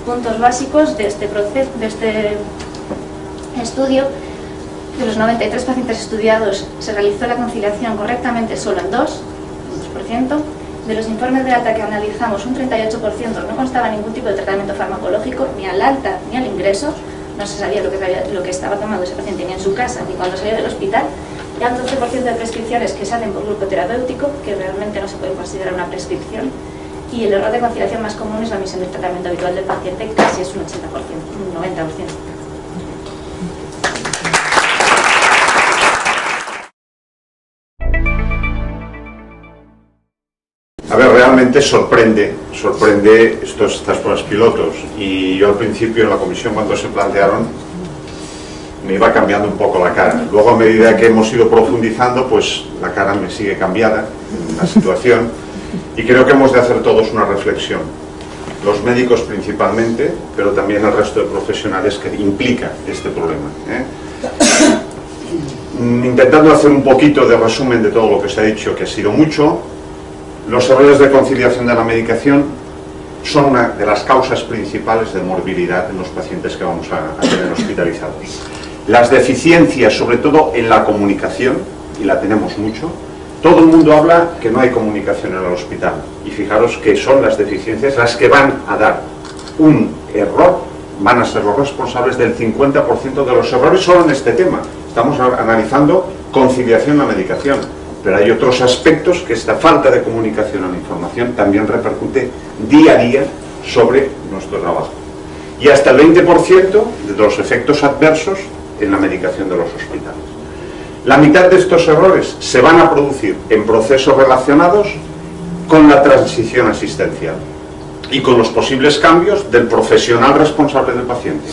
puntos básicos de este proceso, de este estudio, de los 93 pacientes estudiados se realizó la conciliación correctamente solo en 2%. De los informes de alta que analizamos, un 38% no constaba ningún tipo de tratamiento farmacológico, ni al alta ni al ingreso. No se sabía lo que estaba tomando ese paciente ni en su casa ni cuando salió del hospital. Y al 12% de prescripciones que salen por grupo terapéutico, que realmente no se puede considerar una prescripción. Y el error de conciliación más común es la omisión del tratamiento habitual del paciente, que casi es un 80%, un 90%. A ver, realmente sorprende estas pruebas pilotos, y yo al principio en la comisión cuando se plantearon me iba cambiando un poco la cara. Luego a medida que hemos ido profundizando, pues la cara me sigue cambiada en la situación, y creo que hemos de hacer todos una reflexión, los médicos principalmente, pero también el resto de profesionales que implica este problema, intentando hacer un poquito de resumen de todo lo que se ha dicho, que ha sido mucho, los errores de conciliación de la medicación son una de las causas principales de morbilidad en los pacientes que vamos a tener hospitalizados. Las deficiencias, sobre todo en la comunicación, y la tenemos mucho. Todo el mundo habla que no hay comunicación en el hospital, y fijaros que son las deficiencias las que van a dar un error, van a ser los responsables del 50% de los errores solo en este tema. Estamos analizando conciliación en la medicación, pero hay otros aspectos que esta falta de comunicación en la información también repercute día a día sobre nuestro trabajo. Y hasta el 20% de los efectos adversos en la medicación de los hospitales. La mitad de estos errores se van a producir en procesos relacionados con la transición asistencial y con los posibles cambios del profesional responsable del paciente.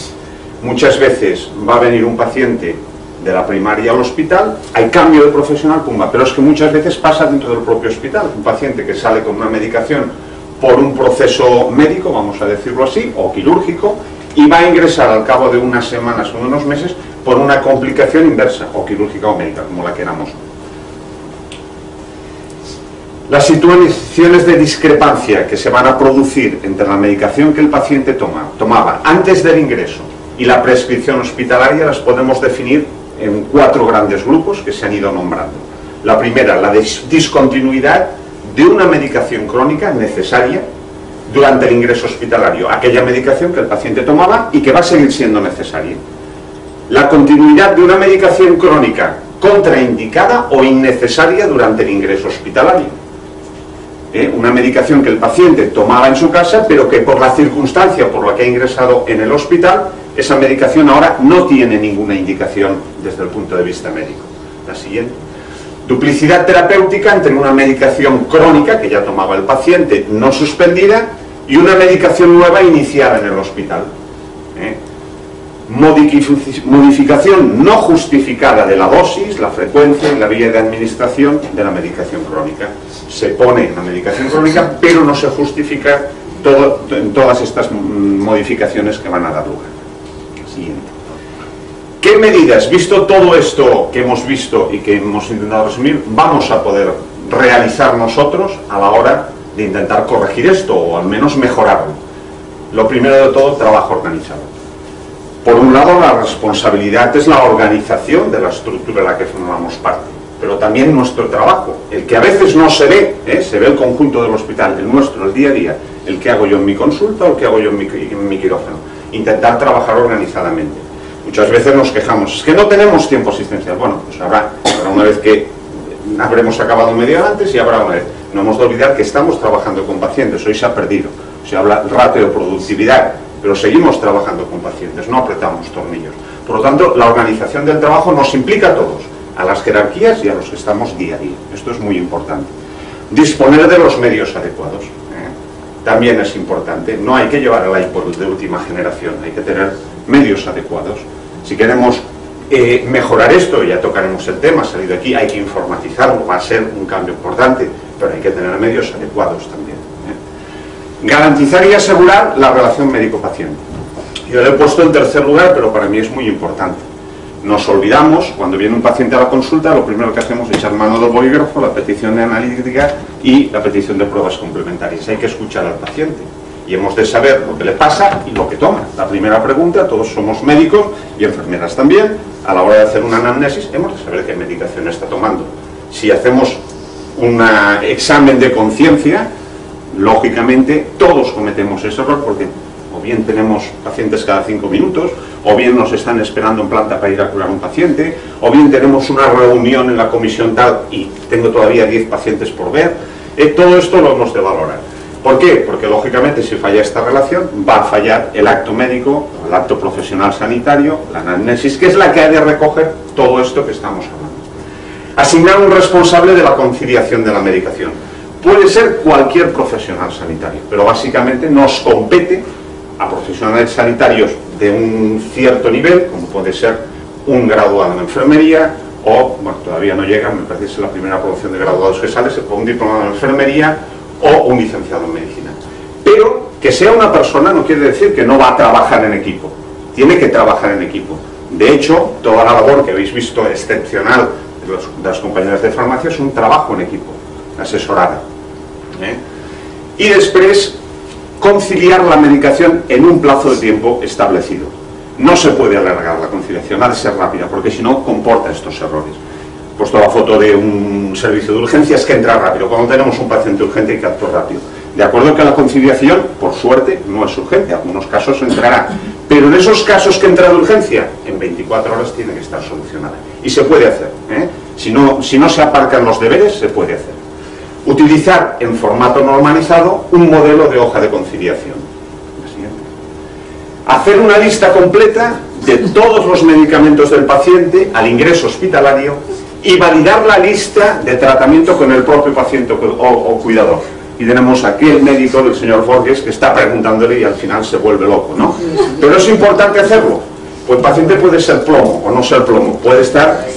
Muchas veces va a venir un paciente de la primaria al hospital, hay cambio de profesional, pumba, pero es que muchas veces pasa dentro del propio hospital. Un paciente que sale con una medicación por un proceso médico, vamos a decirlo así, o quirúrgico, y va a ingresar al cabo de unas semanas o unos meses por una complicación inversa, o quirúrgica o médica, como la queramos. Las situaciones de discrepancia que se van a producir entre la medicación que el paciente tomaba antes del ingreso y la prescripción hospitalaria las podemos definir en 4 grandes grupos que se han ido nombrando. La primera, la discontinuidad de una medicación crónica necesaria durante el ingreso hospitalario, aquella medicación que el paciente tomaba y que va a seguir siendo necesaria. La continuidad de una medicación crónica contraindicada o innecesaria durante el ingreso hospitalario. Una medicación que el paciente tomaba en su casa, pero que por la circunstancia por la que ha ingresado en el hospital, esa medicación ahora no tiene ninguna indicación desde el punto de vista médico. La siguiente. Duplicidad terapéutica entre una medicación crónica que ya tomaba el paciente, no suspendida, y una medicación nueva iniciada en el hospital. Modificación no justificada de la dosis, la frecuencia y la vía de administración de la medicación crónica. Se pone la medicación crónica, pero no se justifica todas estas modificaciones que van a dar lugar. Siguiente. ¿Qué medidas, visto todo esto que hemos visto y que hemos intentado resumir, vamos a poder realizar nosotros a la hora de intentar corregir esto o al menos mejorarlo? Lo primero de todo, trabajo organizado. Por un lado, la responsabilidad es la organización de la estructura en la que formamos parte, pero también nuestro trabajo, el que a veces no se ve, se ve el conjunto del hospital, el nuestro, el día a día, el que hago yo en mi consulta o el que hago yo en mi quirófano. Intentar trabajar organizadamente. Muchas veces nos quejamos, es que no tenemos tiempo asistencial. Bueno, pues habrá una vez que habremos acabado media hora antes y habrá una vez. No hemos de olvidar que estamos trabajando con pacientes, hoy se ha perdido, se habla ratio de productividad, pero seguimos trabajando con pacientes, no apretamos tornillos. Por lo tanto, la organización del trabajo nos implica a todos, a las jerarquías y a los que estamos día a día. Esto es muy importante. Disponer de los medios adecuados también es importante. No hay que llevar el iPod de última generación, hay que tener medios adecuados. Si queremos mejorar esto, ya tocaremos el tema, ha salido aquí, hay que informatizarlo, va a ser un cambio importante, pero hay que tener medios adecuados también. Garantizar y asegurar la relación médico-paciente. Yo lo he puesto en tercer lugar, pero para mí es muy importante. Nos olvidamos, cuando viene un paciente a la consulta, lo primero que hacemos es echar mano del bolígrafo, la petición de analítica y la petición de pruebas complementarias. Hay que escuchar al paciente y hemos de saber lo que le pasa y lo que toma. La primera pregunta, todos somos médicos y enfermeras también, a la hora de hacer una anamnesis hemos de saber qué medicación está tomando. Si hacemos un examen de conciencia, lógicamente todos cometemos ese error porque o bien tenemos pacientes cada 5 minutos, o bien nos están esperando en planta para ir a curar un paciente, o bien tenemos una reunión en la comisión tal y tengo todavía 10 pacientes por ver. Todo esto lo hemos de valorar. ¿Por qué? Porque lógicamente si falla esta relación va a fallar el acto médico, el acto profesional sanitario, la anamnesis, que es la que ha de recoger todo esto que estamos hablando. Asignar un responsable de la conciliación de la medicación. Puede ser cualquier profesional sanitario, pero básicamente nos compete a profesionales sanitarios de un cierto nivel, como puede ser un graduado en enfermería, o, bueno, todavía no llega, me parece que es la primera promoción de graduados que sale, un diplomado en enfermería o un licenciado en medicina. Pero que sea una persona no quiere decir que no va a trabajar en equipo, tiene que trabajar en equipo. De De hecho, toda la labor que habéis visto excepcional de las compañeras de farmacia es un trabajo en equipo, asesorada. Y després, conciliar la medicación en un plazo de tiempo establecido. No se puede alargar la conciliación, ha de ser rápida, porque si no comporta estos errores. He puesto la foto de un servicio de urgencias que entra rápido. Cuando tenemos un paciente urgente hay que actuar rápido. De acuerdo que la conciliación, por suerte, no es urgente, en algunos casos entrará. Pero en esos casos que entra de urgencia, en 24 horas tiene que estar solucionada. Y se puede hacer. Si no se aparcan los deberes, se puede hacer. Utilizar en formato normalizado un modelo de hoja de conciliación. Hacer una lista completa de todos los medicamentos del paciente al ingreso hospitalario y validar la lista de tratamiento con el propio paciente o cuidador. Y tenemos aquí el médico del señor Borges que está preguntándole y al final se vuelve loco, ¿no? Pero es importante hacerlo. Pues el paciente puede ser plomo o no ser plomo, puede estar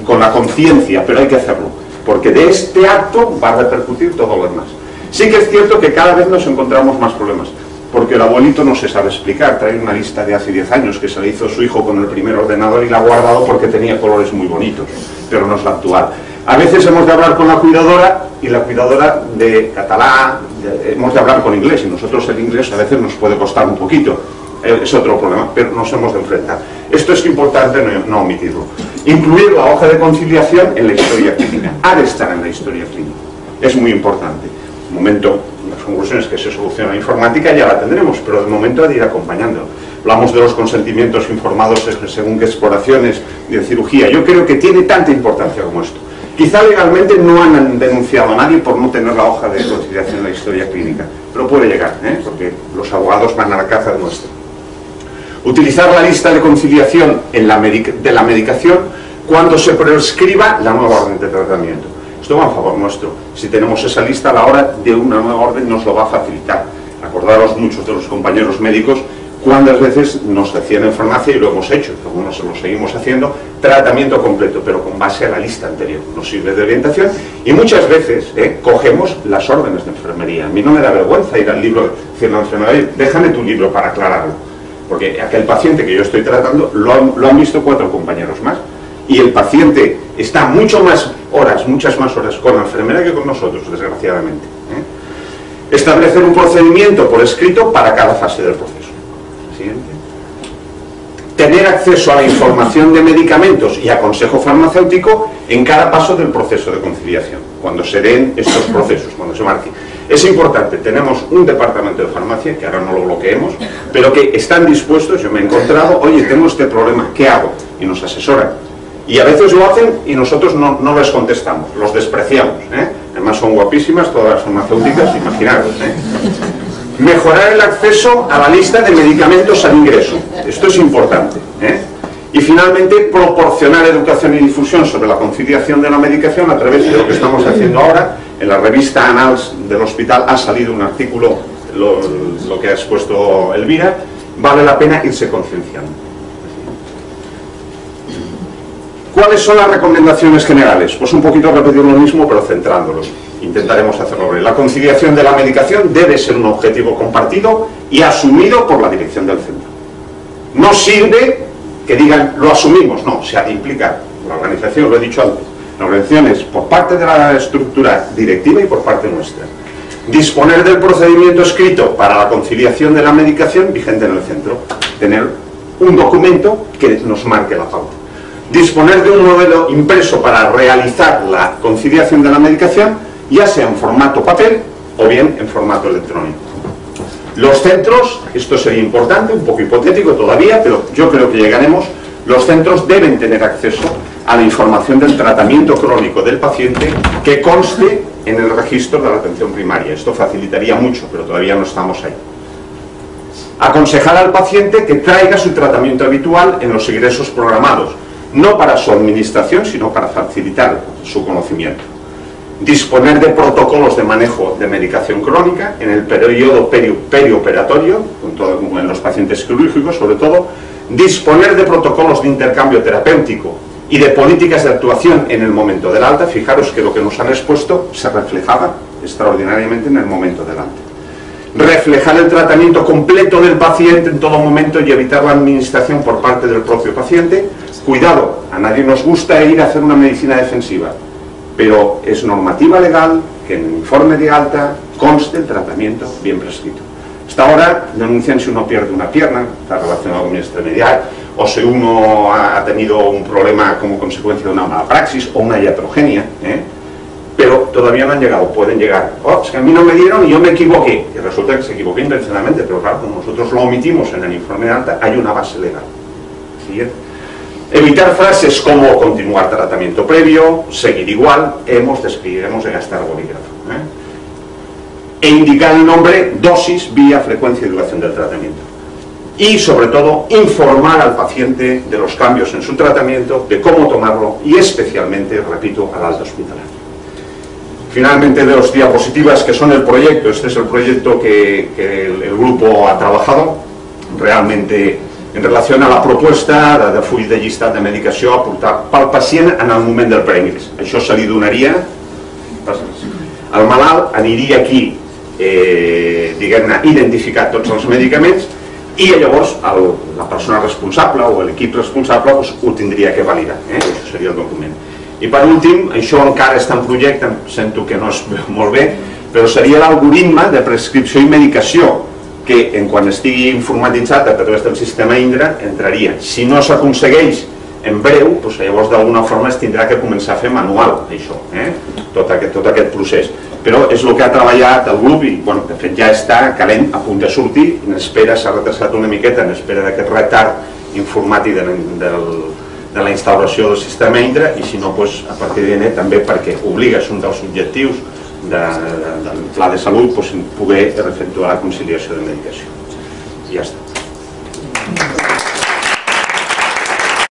con la conciencia, pero hay que hacerlo, porque de este acto va a repercutir todo lo demás. Sí que es cierto que cada vez nos encontramos más problemas, porque el abuelito no se sabe explicar, trae una lista de hace 10 años que se le hizo su hijo con el primer ordenador y la ha guardado porque tenía colores muy bonitos, pero no es la actual. A veces hemos de hablar con la cuidadora y la cuidadora de catalán, hemos de hablar con inglés y nosotros el inglés a veces nos puede costar un poquito. Es otro problema, pero nos hemos de enfrentar. Esto es importante no omitirlo. Incluir la hoja de conciliación en la historia clínica. Ha de estar en la historia clínica. Es muy importante. De momento, las conclusiones que se soluciona la informática ya la tendremos, pero de momento ha de ir acompañando. Hablamos de los consentimientos informados según qué exploraciones de cirugía. Yo creo que tiene tanta importancia como esto. Quizá legalmente no han denunciado a nadie por no tener la hoja de conciliación en la historia clínica, pero puede llegar, porque los abogados van a la caza de nuestro. Utilizar la lista de conciliación de la medicación cuando se prescriba la nueva orden de tratamiento. Esto va a favor nuestro. Si tenemos esa lista a la hora de una nueva orden nos lo va a facilitar. Acordaros muchos de los compañeros médicos cuántas veces nos decían en farmacia, y lo hemos hecho, algunos lo seguimos haciendo, tratamiento completo, pero con base a la lista anterior. Nos sirve de orientación y muchas veces cogemos las órdenes de enfermería. A mí no me da vergüenza ir al libro, decirle a la enfermería, déjame tu libro para aclararlo. Porque aquel paciente que yo estoy tratando lo han visto 4 compañeros más. Y el paciente está muchas más horas con la enfermera que con nosotros, desgraciadamente. Establecer un procedimiento por escrito para cada fase del proceso. Siguiente. Tener acceso a la información de medicamentos y a consejo farmacéutico en cada paso del proceso de conciliación, cuando se den estos procesos, cuando se marque. Es importante, tenemos un departamento de farmacia, que ahora no lo bloqueemos, pero que están dispuestos, yo me he encontrado, oye, tengo este problema, ¿qué hago? Y nos asesoran. Y a veces lo hacen y nosotros no les contestamos, los despreciamos. Además son guapísimas todas las farmacéuticas, imaginaros. Mejorar el acceso a la lista de medicamentos al ingreso. Esto es importante. Y finalmente, proporcionar educación y difusión sobre la conciliación de la medicación a través de lo que estamos haciendo ahora. En la revista Annals del hospital ha salido un artículo, lo que ha expuesto Elvira. Vale la pena irse concienciando. ¿Cuáles son las recomendaciones generales? Pues un poquito repetir lo mismo, pero centrándolos. Intentaremos hacerlo breve. La conciliación de la medicación debe ser un objetivo compartido y asumido por la dirección del centro. No sirve que digan, lo asumimos, no, se ha de implicar. La organización, lo he dicho antes, la organización es por parte de la estructura directiva y por parte nuestra. Disponer del procedimiento escrito para la conciliación de la medicación vigente en el centro. Tener un documento que nos marque la pauta. Disponer de un modelo impreso para realizar la conciliación de la medicación, ya sea en formato papel o bien en formato electrónico. Los centros, esto sería importante, un poco hipotético todavía, pero yo creo que llegaremos, los centros deben tener acceso a la información del tratamiento crónico del paciente que conste en el registro de la atención primaria. Esto facilitaría mucho, pero todavía no estamos ahí. Aconsejar al paciente que traiga su tratamiento habitual en los ingresos programados, no para su administración, sino para facilitar su conocimiento. Disponer de protocolos de manejo de medicación crónica en el periodo perioperatorio, en los pacientes quirúrgicos sobre todo. Disponer de protocolos de intercambio terapéutico y de políticas de actuación en el momento del alta. Fijaros que lo que nos han expuesto se reflejaba extraordinariamente en el momento del alta. reflejar el tratamiento completo del paciente en todo momento y evitar la administración por parte del propio paciente. Cuidado, a nadie nos gusta ir a hacer una medicina defensiva, pero es normativa legal que en el informe de alta conste el tratamiento bien prescrito. Hasta ahora denuncian si uno pierde una pierna, está relacionado con mi extremidad, o si uno ha tenido un problema como consecuencia de una mala praxis o una iatrogenia, pero todavía no han llegado. Pueden llegar, es que a mí no me dieron y yo me equivoqué, y resulta que se equivocó intencionalmente, pero claro, como nosotros lo omitimos en el informe de alta, hay una base legal. Siguiente. Evitar frases como continuar tratamiento previo, seguir igual, hemos de gastar bolígrafo. E indicar el nombre, dosis, vía, frecuencia y duración del tratamiento. Y sobre todo, informar al paciente de los cambios en su tratamiento, de cómo tomarlo y especialmente, repito, al alta hospitalaria. Finalmente, de las diapositivas que son el proyecto, este es el proyecto que el grupo ha trabajado, realmente en relació a la proposta de full de llistat de medicació a portar pel pacient en el moment del preingrés. Això se li donaria, el malalt aniria aquí, diguem-ne, identificat tots els medicaments i llavors la persona responsable o l'equip responsable ho tindria que validar. Això seria el document. I per últim, això encara està en projecte, sento que no es veu molt bé, però seria l'algoritme de prescripció i medicació que, en quan estigui informatitzat a través del sistema INDRA, entraria. Si no s'aconsegueix en breu, llavors d'alguna forma es tindrà que començar a fer manual, això, tot aquest procés. Però és el que ha treballat el grup i, de fet, ja està calent, a punt de sortir, s'ha retrasat una miqueta en espera d'aquest retard informàtic de la instauració del sistema INDRA i, si no, a partir d'ara també perquè obliga, és un dels objectius del pla de salut, poder efectuar la conciliació de medicació. I ja està.